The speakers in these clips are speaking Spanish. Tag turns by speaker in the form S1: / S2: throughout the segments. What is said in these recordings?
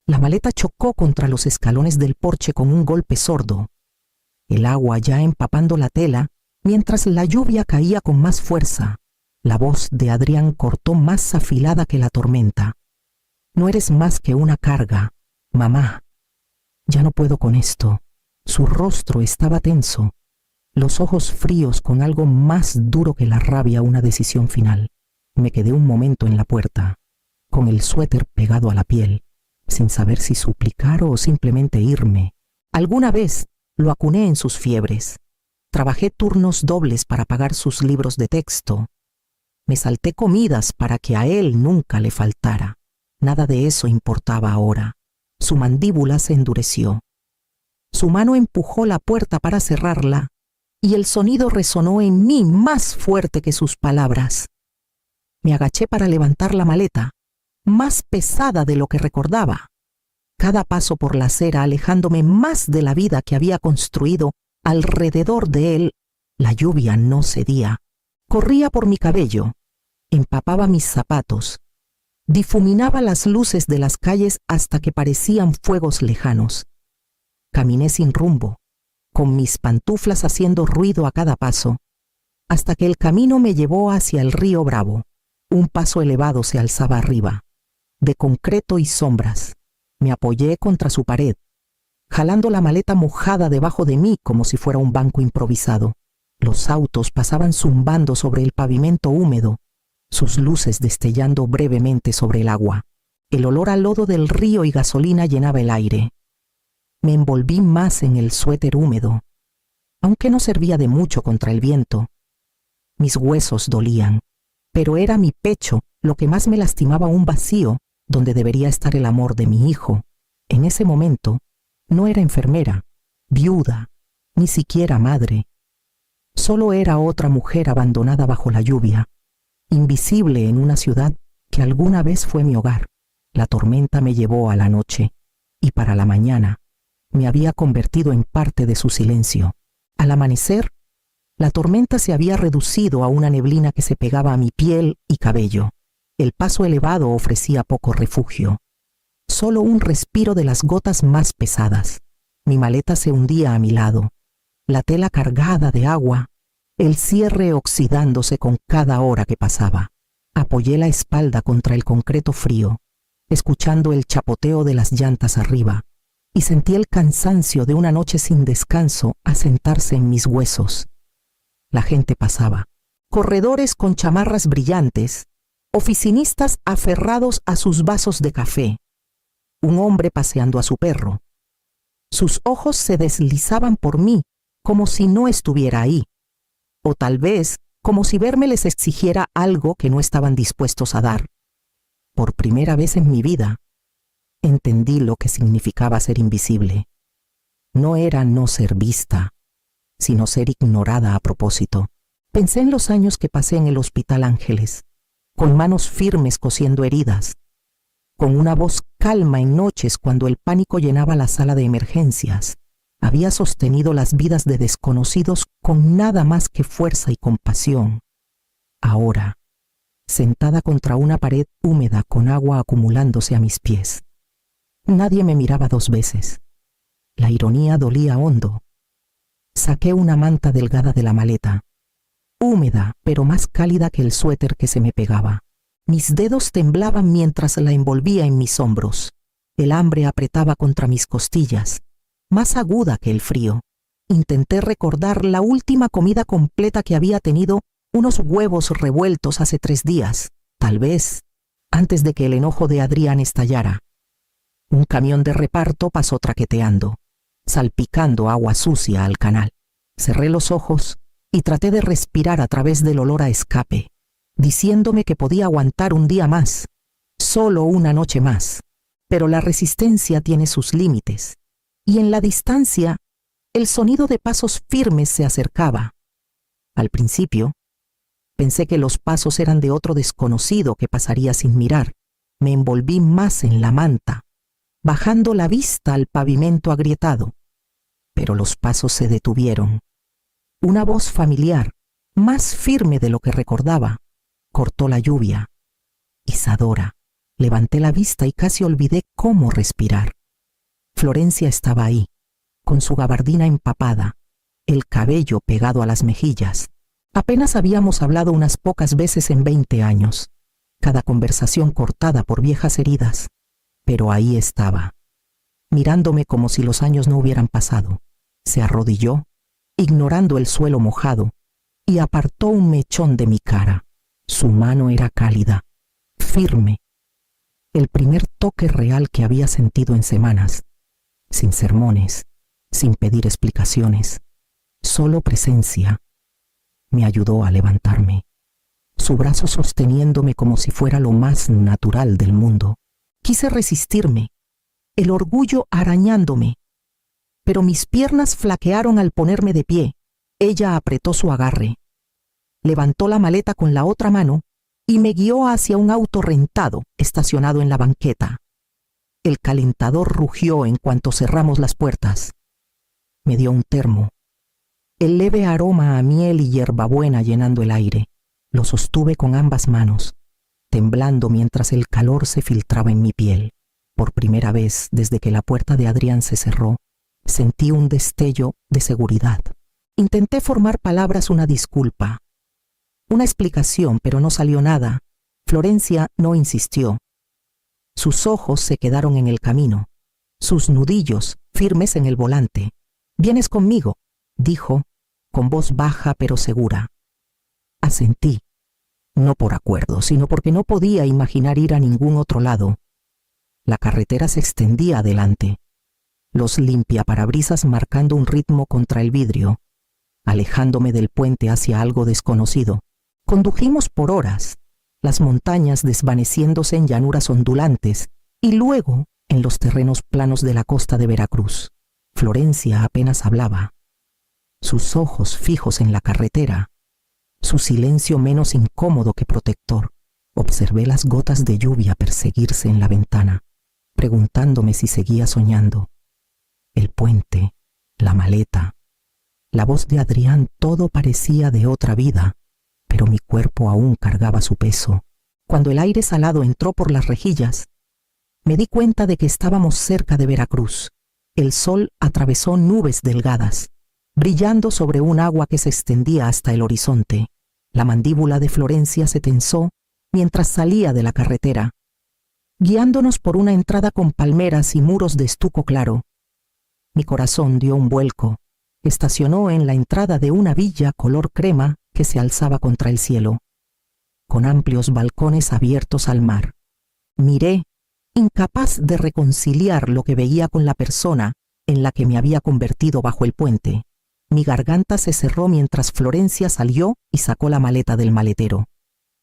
S1: La maleta chocó contra los escalones del porche con un golpe sordo. El agua ya empapando la tela, mientras la lluvia caía con más fuerza. La voz de Adrián cortó más afilada que la tormenta. No eres más que una carga, mamá. Ya no puedo con esto. Su rostro estaba tenso, los ojos fríos con algo más duro que la rabia, una decisión final. Me quedé un momento en la puerta, con el suéter pegado a la piel, sin saber si suplicar o simplemente irme. Alguna vez lo acuné en sus fiebres. Trabajé turnos dobles para pagar sus libros de texto. Me salté comidas para que a él nunca le faltara. Nada de eso importaba ahora. Su mandíbula se endureció. Su mano empujó la puerta para cerrarla y el sonido resonó en mí más fuerte que sus palabras. Me agaché para levantar la maleta, más pesada de lo que recordaba. Cada paso por la acera alejándome más de la vida que había construido alrededor de él. La lluvia no cedía. Corría por mi cabello, empapaba mis zapatos, difuminaba las luces de las calles hasta que parecían fuegos lejanos. Caminé sin rumbo, con mis pantuflas haciendo ruido a cada paso, hasta que el camino me llevó hacia el río Bravo. Un paso elevado se alzaba arriba, de concreto y sombras. Me apoyé contra su pared, jalando la maleta mojada debajo de mí como si fuera un banco improvisado. Los autos pasaban zumbando sobre el pavimento húmedo, sus luces destellando brevemente sobre el agua. El olor a lodo del río y gasolina llenaba el aire. Me envolví más en el suéter húmedo, aunque no servía de mucho contra el viento. Mis huesos dolían, pero era mi pecho lo que más me lastimaba, un vacío donde debería estar el amor de mi hijo. En ese momento, no era enfermera, viuda, ni siquiera madre. Solo era otra mujer abandonada bajo la lluvia, invisible en una ciudad que alguna vez fue mi hogar. La tormenta me llevó a la noche, y para la mañana me había convertido en parte de su silencio. Al amanecer, la tormenta se había reducido a una neblina que se pegaba a mi piel y cabello. El paso elevado ofrecía poco refugio, solo un respiro de las gotas más pesadas. Mi maleta se hundía a mi lado, la tela cargada de agua, el cierre oxidándose con cada hora que pasaba. Apoyé la espalda contra el concreto frío, escuchando el chapoteo de las llantas arriba, y sentí el cansancio de una noche sin descanso asentarse en mis huesos. La gente pasaba, corredores con chamarras brillantes, oficinistas aferrados a sus vasos de café, un hombre paseando a su perro. Sus ojos se deslizaban por mí como si no estuviera ahí, o tal vez como si verme les exigiera algo que no estaban dispuestos a dar. Por primera vez en mi vida, entendí lo que significaba ser invisible. No era no ser vista, sino ser ignorada a propósito. Pensé en los años que pasé en el Hospital Ángeles, con manos firmes cosiendo heridas, con una voz calma en noches cuando el pánico llenaba la sala de emergencias. Había sostenido las vidas de desconocidos con nada más que fuerza y compasión. Ahora, sentada contra una pared húmeda con agua acumulándose a mis pies, nadie me miraba dos veces. La ironía dolía hondo. Saqué una manta delgada de la maleta, húmeda pero más cálida que el suéter que se me pegaba. Mis dedos temblaban mientras la envolvía en mis hombros. El hambre apretaba contra mis costillas, más aguda que el frío. Intenté recordar la última comida completa que había tenido, unos huevos revueltos hace 3 días, tal vez, antes de que el enojo de Adrián estallara. Un camión de reparto pasó traqueteando, salpicando agua sucia al canal. Cerré los ojos y traté de respirar a través del olor a escape, diciéndome que podía aguantar un día más, solo una noche más. Pero la resistencia tiene sus límites, y en la distancia, el sonido de pasos firmes se acercaba. Al principio, pensé que los pasos eran de otro desconocido que pasaría sin mirar. Me envolví más en la manta, bajando la vista al pavimento agrietado. Pero los pasos se detuvieron. Una voz familiar, más firme de lo que recordaba, cortó la lluvia. Isadora. Levanté la vista y casi olvidé cómo respirar. Florencia estaba ahí, con su gabardina empapada, el cabello pegado a las mejillas. Apenas habíamos hablado unas pocas veces en 20 años, cada conversación cortada por viejas heridas, pero ahí estaba, mirándome como si los años no hubieran pasado. Se arrodilló, ignorando el suelo mojado, y apartó un mechón de mi cara. Su mano era cálida, firme, el primer toque real que había sentido en semanas, sin sermones, sin pedir explicaciones, solo presencia. Me ayudó a levantarme, su brazo sosteniéndome como si fuera lo más natural del mundo. Quise resistirme, el orgullo arañándome, pero mis piernas flaquearon al ponerme de pie. Ella apretó su agarre, levantó la maleta con la otra mano y me guió hacia un auto rentado estacionado en la banqueta. El calentador rugió en cuanto cerramos las puertas. Me dio un termo, el leve aroma a miel y hierbabuena llenando el aire. Lo sostuve con ambas manos, temblando mientras el calor se filtraba en mi piel. Por primera vez desde que la puerta de Adrián se cerró, sentí un destello de seguridad. Intenté formar palabras, una disculpa, una explicación, pero no salió nada. Florencia no insistió. Sus ojos se quedaron en el camino, sus nudillos firmes en el volante. «¿Vienes conmigo?», dijo, con voz baja pero segura. Asentí, no por acuerdo, sino porque no podía imaginar ir a ningún otro lado. La carretera se extendía adelante, los limpiaparabrisas marcando un ritmo contra el vidrio, alejándome del puente hacia algo desconocido. Condujimos por horas, las montañas desvaneciéndose en llanuras ondulantes y luego en los terrenos planos de la costa de Veracruz. Florencia apenas hablaba, sus ojos fijos en la carretera, su silencio menos incómodo que protector. Observé las gotas de lluvia perseguirse en la ventana, preguntándome si seguía soñando. El puente, la maleta, la voz de Adrián, todo parecía de otra vida, pero mi cuerpo aún cargaba su peso. Cuando el aire salado entró por las rejillas, me di cuenta de que estábamos cerca de Veracruz. El sol atravesó nubes delgadas, brillando sobre un agua que se extendía hasta el horizonte. La mandíbula de Florencia se tensó mientras salía de la carretera, guiándonos por una entrada con palmeras y muros de estuco claro. Mi corazón dio un vuelco. Estacionó en la entrada de una villa color crema que se alzaba contra el cielo, con amplios balcones abiertos al mar. Miré, incapaz de reconciliar lo que veía con la persona en la que me había convertido bajo el puente. Mi garganta se cerró mientras Florencia salió y sacó la maleta del maletero,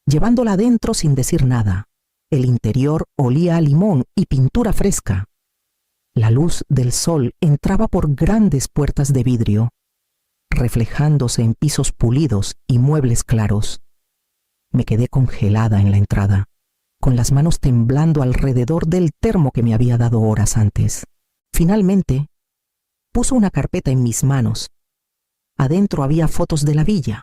S1: llevándola adentro sin decir nada. El interior olía a limón y pintura fresca. La luz del sol entraba por grandes puertas de vidrio, reflejándose en pisos pulidos y muebles claros. Me quedé congelada en la entrada, con las manos temblando alrededor del termo que me había dado horas antes. Finalmente, puso una carpeta en mis manos. Adentro había fotos de la villa,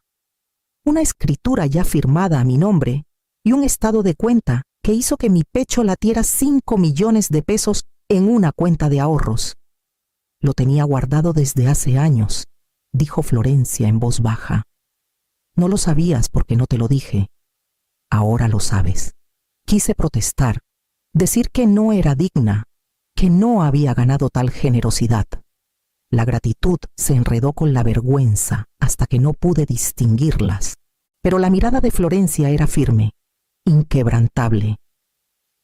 S1: una escritura ya firmada a mi nombre y un estado de cuenta que hizo que mi pecho latiera 5 millones de pesos en una cuenta de ahorros. Lo tenía guardado desde hace años, dijo Florencia en voz baja. No lo sabías porque no te lo dije. Ahora lo sabes. Quise protestar, decir que no era digna, que no había ganado tal generosidad. La gratitud se enredó con la vergüenza hasta que no pude distinguirlas. Pero la mirada de Florencia era firme, inquebrantable.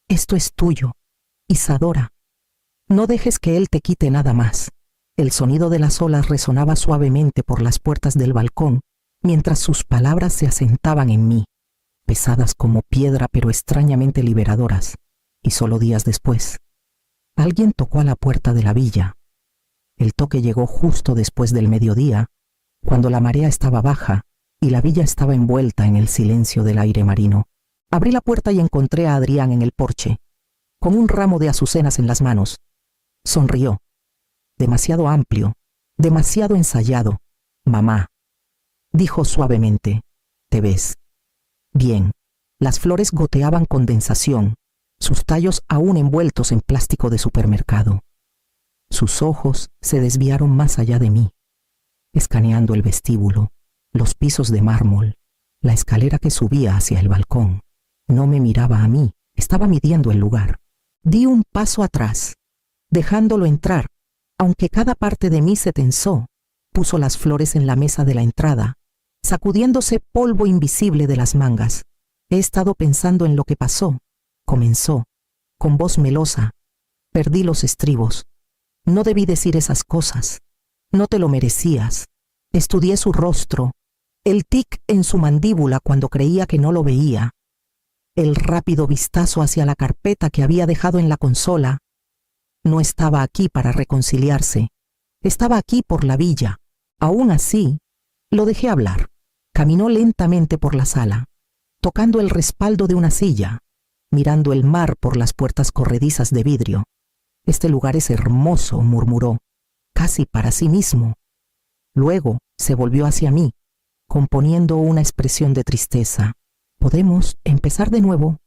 S1: Esto es tuyo, Isadora. No dejes que él te quite nada más. El sonido de las olas resonaba suavemente por las puertas del balcón, mientras sus palabras se asentaban en mí, pesadas como piedra pero extrañamente liberadoras. Y solo días después, alguien tocó a la puerta de la villa. El toque llegó justo después del mediodía, cuando la marea estaba baja y la villa estaba envuelta en el silencio del aire marino. Abrí la puerta y encontré a Adrián en el porche, con un ramo de azucenas en las manos. Sonrió. Demasiado amplio, demasiado ensayado. «Mamá», dijo suavemente, «¿te ves?» Bien. Las flores goteaban condensación, sus tallos aún envueltos en plástico de supermercado. Sus ojos se desviaron más allá de mí, escaneando el vestíbulo, los pisos de mármol, la escalera que subía hacia el balcón. No me miraba a mí, estaba midiendo el lugar. Di un paso atrás, dejándolo entrar, aunque cada parte de mí se tensó. Puso las flores en la mesa de la entrada, sacudiéndose polvo invisible de las mangas. He estado pensando en lo que pasó. Comenzó, con voz melosa. Perdí los estribos. No debí decir esas cosas. No te lo merecías. Estudié su rostro, el tic en su mandíbula cuando creía que no lo veía, el rápido vistazo hacia la carpeta que había dejado en la consola. No estaba aquí para reconciliarse. Estaba aquí por la villa. Aún así, lo dejé hablar. Caminó lentamente por la sala, tocando el respaldo de una silla, mirando el mar por las puertas corredizas de vidrio. Este lugar es hermoso, murmuró, casi para sí mismo. Luego se volvió hacia mí, componiendo una expresión de tristeza. ¿Podemos empezar de nuevo?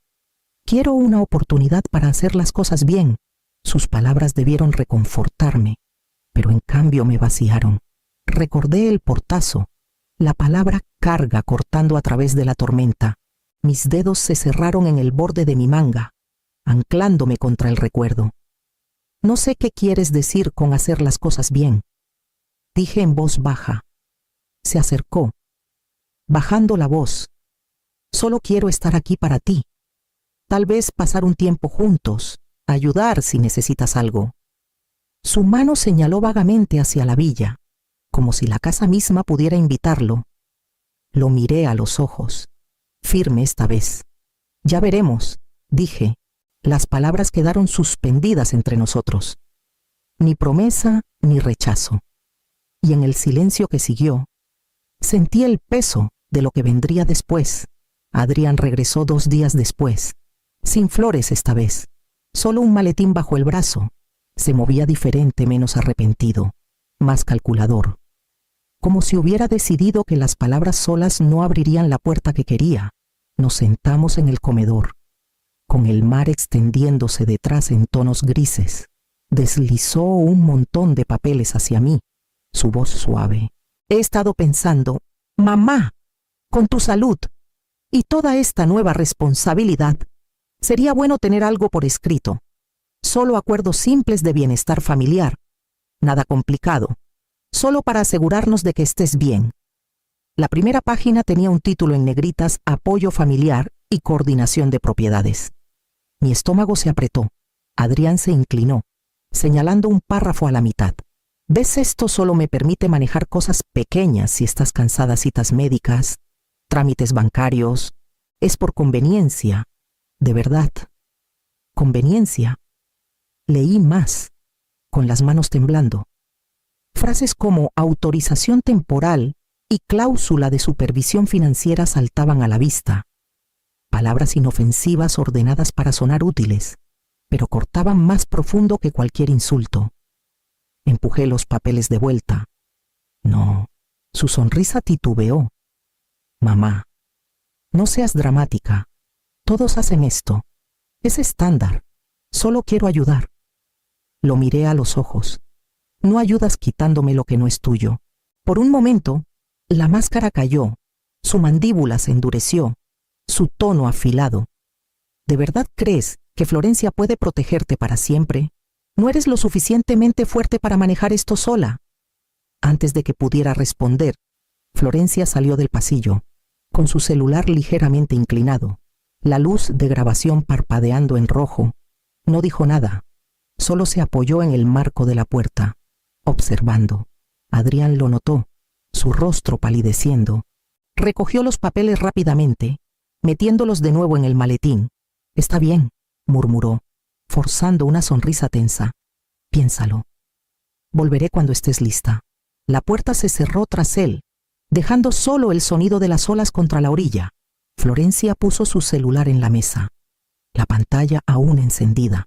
S1: Quiero una oportunidad para hacer las cosas bien. Sus palabras debieron reconfortarme, pero en cambio me vaciaron. Recordé el portazo, la palabra carga cortando a través de la tormenta. Mis dedos se cerraron en el borde de mi manga, anclándome contra el recuerdo. No sé qué quieres decir con hacer las cosas bien, dije en voz baja. Se acercó, bajando la voz. Solo quiero estar aquí para ti. Tal vez pasar un tiempo juntos, ayudar si necesitas algo. Su mano señaló vagamente hacia la villa, como si la casa misma pudiera invitarlo. Lo miré a los ojos, firme esta vez. Ya veremos, dije. Las palabras quedaron suspendidas entre nosotros. Ni promesa ni rechazo. Y en el silencio que siguió, sentí el peso de lo que vendría después. Adrián regresó 2 días después, sin flores esta vez, solo un maletín bajo el brazo. Se movía diferente, menos arrepentido, más calculador, como si hubiera decidido que las palabras solas no abrirían la puerta que quería. Nos sentamos en el comedor, con el mar extendiéndose detrás en tonos grises. Deslizó un montón de papeles hacia mí, su voz suave. He estado pensando, mamá, con tu salud y toda esta nueva responsabilidad, sería bueno tener algo por escrito. Solo acuerdos simples de bienestar familiar. Nada complicado. Solo para asegurarnos de que estés bien. La primera página tenía un título en negritas: Apoyo familiar y coordinación de propiedades. Mi estómago se apretó. Adrián se inclinó, señalando un párrafo a la mitad. ¿Ves? Esto solo me permite manejar cosas pequeñas si estás cansada: citas médicas, trámites bancarios. Es por conveniencia. De verdad. Conveniencia. Leí más, con las manos temblando. Frases como autorización temporal y cláusula de supervisión financiera saltaban a la vista. Palabras inofensivas ordenadas para sonar útiles, pero cortaban más profundo que cualquier insulto. Empujé los papeles de vuelta. No, su sonrisa titubeó. Mamá, no seas dramática. Todos hacen esto. Es estándar. Solo quiero ayudar. Lo miré a los ojos. No ayudas quitándome lo que no es tuyo. Por un momento, la máscara cayó, su mandíbula se endureció, su tono afilado. ¿De verdad crees que Florencia puede protegerte para siempre? ¿No eres lo suficientemente fuerte para manejar esto sola? Antes de que pudiera responder, Florencia salió del pasillo, con su celular ligeramente inclinado, la luz de grabación parpadeando en rojo. No dijo nada. Solo se apoyó en el marco de la puerta, observando. Adrián lo notó, su rostro palideciendo. Recogió los papeles rápidamente, metiéndolos de nuevo en el maletín. Está bien, murmuró, forzando una sonrisa tensa. Piénsalo. Volveré cuando estés lista. La puerta se cerró tras él, dejando solo el sonido de las olas contra la orilla. Florencia puso su celular en la mesa, la pantalla aún encendida.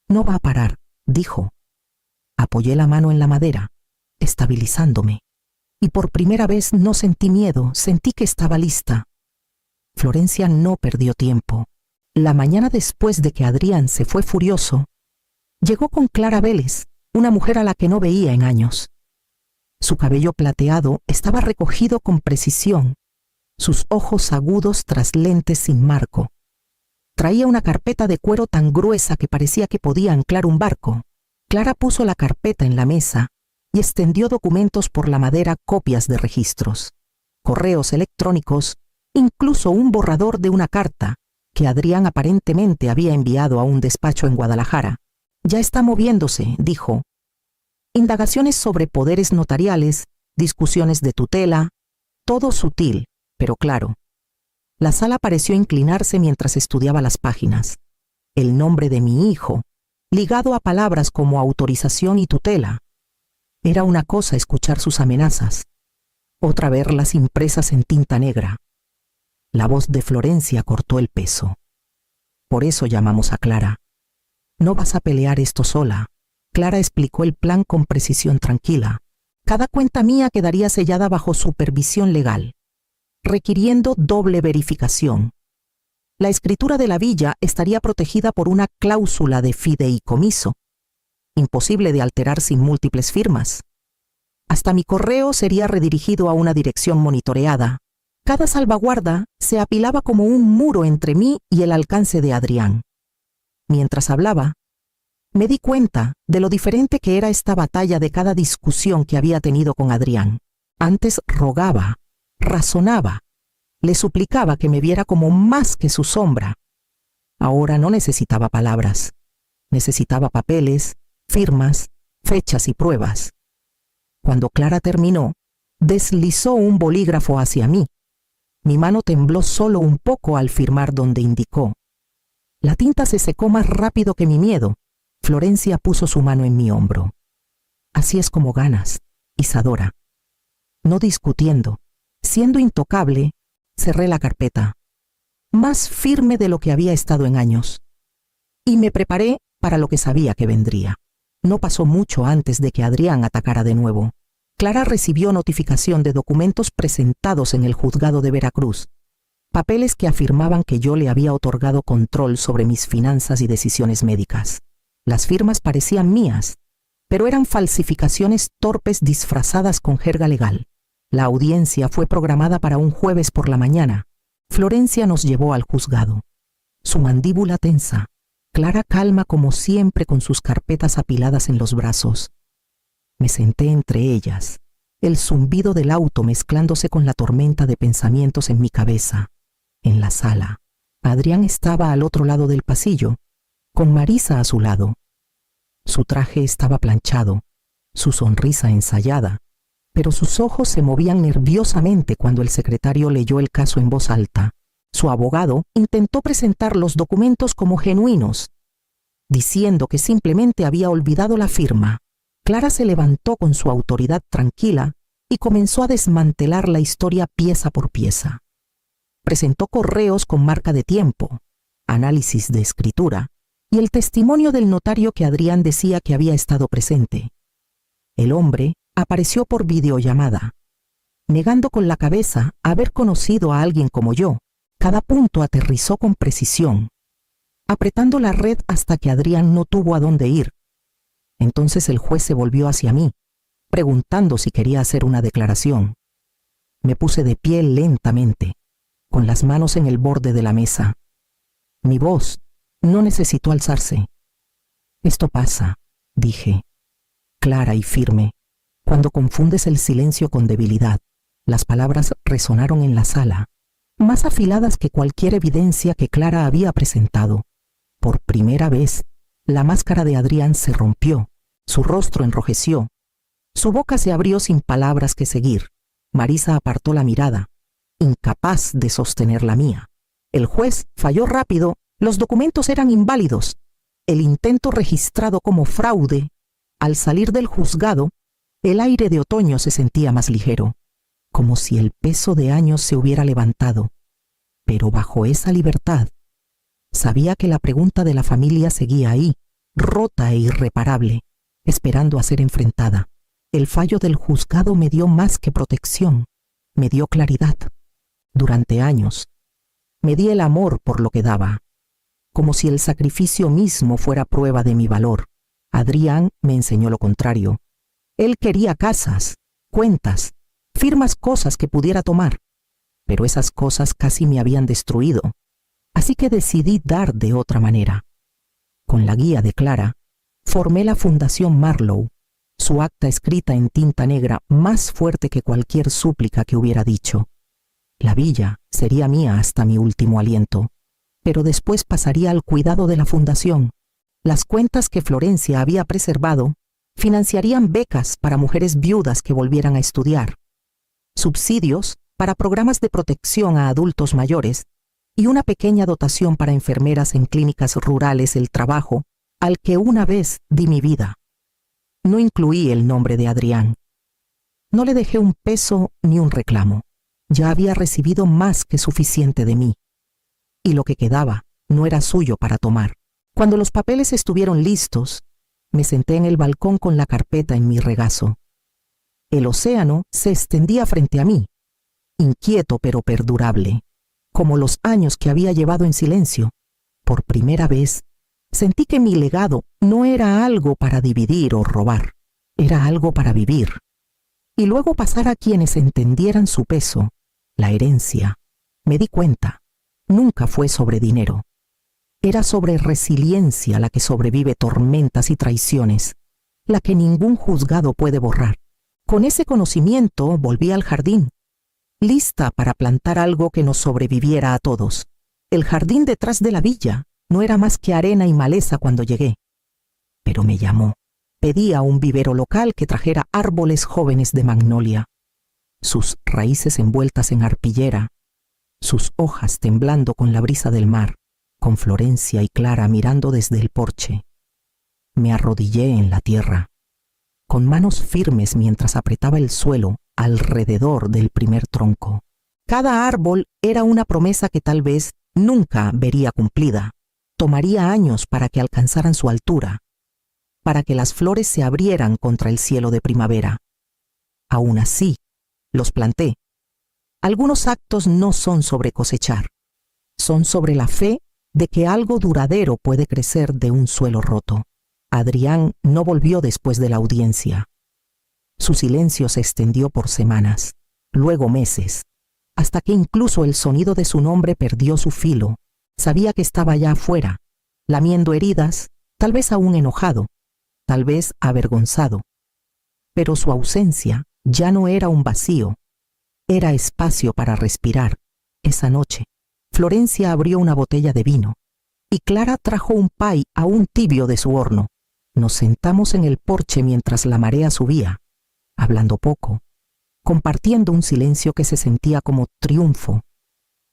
S1: No va a parar, dijo. Apoyé la mano en la madera, estabilizándome, y por primera vez no sentí miedo, sentí que estaba lista. Florencia no perdió tiempo. La mañana después de que Adrián se fue furioso, llegó con Clara Vélez, una mujer a la que no veía en años. Su cabello plateado estaba recogido con precisión, sus ojos agudos tras lentes sin marco. Traía una carpeta de cuero tan gruesa que parecía que podía anclar un barco. Clara puso la carpeta en la mesa y extendió documentos por la madera, copias de registros, correos electrónicos, incluso un borrador de una carta que Adrián aparentemente había enviado a un despacho en Guadalajara. Ya está moviéndose, dijo. Indagaciones sobre poderes notariales, discusiones de tutela, todo sutil, pero claro. La sala pareció inclinarse mientras estudiaba las páginas. El nombre de mi hijo, ligado a palabras como autorización y tutela. Era una cosa escuchar sus amenazas, otra verlas impresas en tinta negra. La voz de Florencia cortó el peso. Por eso llamamos a Clara. No vas a pelear esto sola. Clara explicó el plan con precisión tranquila. Cada cuenta mía quedaría sellada bajo supervisión legal, requiriendo doble verificación. La escritura de la villa estaría protegida por una cláusula de fideicomiso, imposible de alterar sin múltiples firmas. Hasta mi correo sería redirigido a una dirección monitoreada. Cada salvaguarda se apilaba como un muro entre mí y el alcance de Adrián. Mientras hablaba, me di cuenta de lo diferente que era esta batalla de cada discusión que había tenido con Adrián. Antes rogaba, razonaba, le suplicaba que me viera como más que su sombra. Ahora no necesitaba palabras, necesitaba papeles, firmas, fechas y pruebas. Cuando Clara terminó, deslizó un bolígrafo hacia mí. Mi mano tembló solo un poco al firmar donde indicó. La tinta se secó más rápido que mi miedo. Florencia puso su mano en mi hombro. Así es como ganas, Isadora. No discutiendo, siendo intocable, cerré la carpeta, más firme de lo que había estado en años, y me preparé para lo que sabía que vendría. No pasó mucho antes de que Adrián atacara de nuevo. Clara recibió notificación de documentos presentados en el juzgado de Veracruz, papeles que afirmaban que yo le había otorgado control sobre mis finanzas y decisiones médicas. Las firmas parecían mías, pero eran falsificaciones torpes disfrazadas con jerga legal. La audiencia fue programada para un jueves por la mañana. Florencia nos llevó al juzgado. Su mandíbula tensa, Clara calma como siempre con sus carpetas apiladas en los brazos. Me senté entre ellas, el zumbido del auto mezclándose con la tormenta de pensamientos en mi cabeza. En la sala, Adrián estaba al otro lado del pasillo, con Marisa a su lado. Su traje estaba planchado, su sonrisa ensayada, pero sus ojos se movían nerviosamente cuando el secretario leyó el caso en voz alta. Su abogado intentó presentar los documentos como genuinos, diciendo que simplemente había olvidado la firma. Clara se levantó con su autoridad tranquila y comenzó a desmantelar la historia pieza por pieza. Presentó correos con marca de tiempo, análisis de escritura y el testimonio del notario que Adrián decía que había estado presente. El hombre apareció por videollamada, negando con la cabeza haber conocido a alguien como yo. Cada punto aterrizó con precisión, apretando la red hasta que Adrián no tuvo a dónde ir. Entonces el juez se volvió hacia mí, preguntando si quería hacer una declaración. Me puse de pie lentamente, con las manos en el borde de la mesa. Mi voz no necesitó alzarse. Esto pasa, dije, clara y firme. Cuando confundes el silencio con debilidad, las palabras resonaron en la sala, más afiladas que cualquier evidencia que Clara había presentado. Por primera vez, la máscara de Adrián se rompió, su rostro enrojeció, su boca se abrió sin palabras que seguir. Marisa apartó la mirada, incapaz de sostener la mía. El juez falló rápido, los documentos eran inválidos. El intento registrado como fraude. Al salir del juzgado, el aire de otoño se sentía más ligero, como si el peso de años se hubiera levantado. Pero bajo esa libertad, sabía que la pregunta de la familia seguía ahí, rota e irreparable, esperando a ser enfrentada. El fallo del juzgado me dio más que protección, me dio claridad. Durante años, me di el amor por lo que daba. como si el sacrificio mismo fuera prueba de mi valor. Adrián me enseñó lo contrario. Él quería casas, cuentas, firmas, cosas que pudiera tomar, pero esas cosas casi me habían destruido, así que decidí dar de otra manera. Con la guía de Clara, formé la Fundación Marlowe, su acta escrita en tinta negra más fuerte que cualquier súplica que hubiera dicho. La villa sería mía hasta mi último aliento, pero después pasaría al cuidado de la fundación. Las cuentas que Florencia había preservado financiarían becas para mujeres viudas que volvieran a estudiar, subsidios para programas de protección a adultos mayores y una pequeña dotación para enfermeras en clínicas rurales, el trabajo al que una vez di mi vida. No incluí el nombre de Adrián. No le dejé un peso ni un reclamo. Ya había recibido más que suficiente de mí, y lo que quedaba no era suyo para tomar. Cuando los papeles estuvieron listos, me senté en el balcón con la carpeta en mi regazo. El océano se extendía frente a mí, inquieto pero perdurable, como los años que había llevado en silencio. Por primera vez, sentí que mi legado no era algo para dividir o robar, era algo para vivir, y luego pasar a quienes entendieran su peso. La herencia, me di cuenta, nunca fue sobre dinero. Era sobre resiliencia la que sobrevive tormentas y traiciones, la que ningún juzgado puede borrar. Con ese conocimiento volví al jardín, lista para plantar algo que nos sobreviviera a todos. El jardín detrás de la villa no era más que arena y maleza cuando llegué. Pero me llamó. Pedí a un vivero local que trajera árboles jóvenes de magnolia, sus raíces envueltas en arpillera, sus hojas temblando con la brisa del mar, con Florencia y Clara mirando desde el porche. Me arrodillé en la tierra, con manos firmes mientras apretaba el suelo alrededor del primer tronco. Cada árbol era una promesa que tal vez nunca vería cumplida. Tomaría años para que alcanzaran su altura, para que las flores se abrieran contra el cielo de primavera. Aún así, los planté. Algunos actos no son sobre cosechar, son sobre la fe de que algo duradero puede crecer de un suelo roto. Adrián no volvió después de la audiencia. Su silencio se extendió por semanas, luego meses, hasta que incluso el sonido de su nombre perdió su filo. Sabía que estaba ya afuera, lamiendo heridas, tal vez aún enojado, tal vez avergonzado. Pero su ausencia ya no era un vacío, era espacio para respirar. Esa noche, Florencia abrió una botella de vino y Clara trajo un pay aún tibio de su horno. Nos sentamos en el porche mientras la marea subía, hablando poco, compartiendo un silencio que se sentía como triunfo,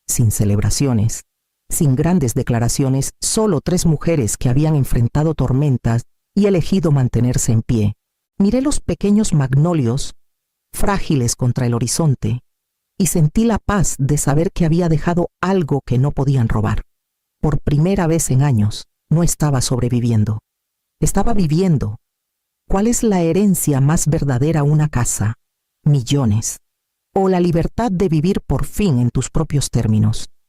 S1: sin celebraciones, sin grandes declaraciones, solo tres mujeres que habían enfrentado tormentas y elegido mantenerse en pie. Miré los pequeños magnolios, frágiles contra el horizonte, y sentí la paz de saber que había dejado algo que no podían robar. Por primera vez en años, no estaba sobreviviendo. Estaba viviendo. ¿Cuál es la herencia más verdadera a una casa? Millones. O la libertad de vivir por fin en tus propios términos.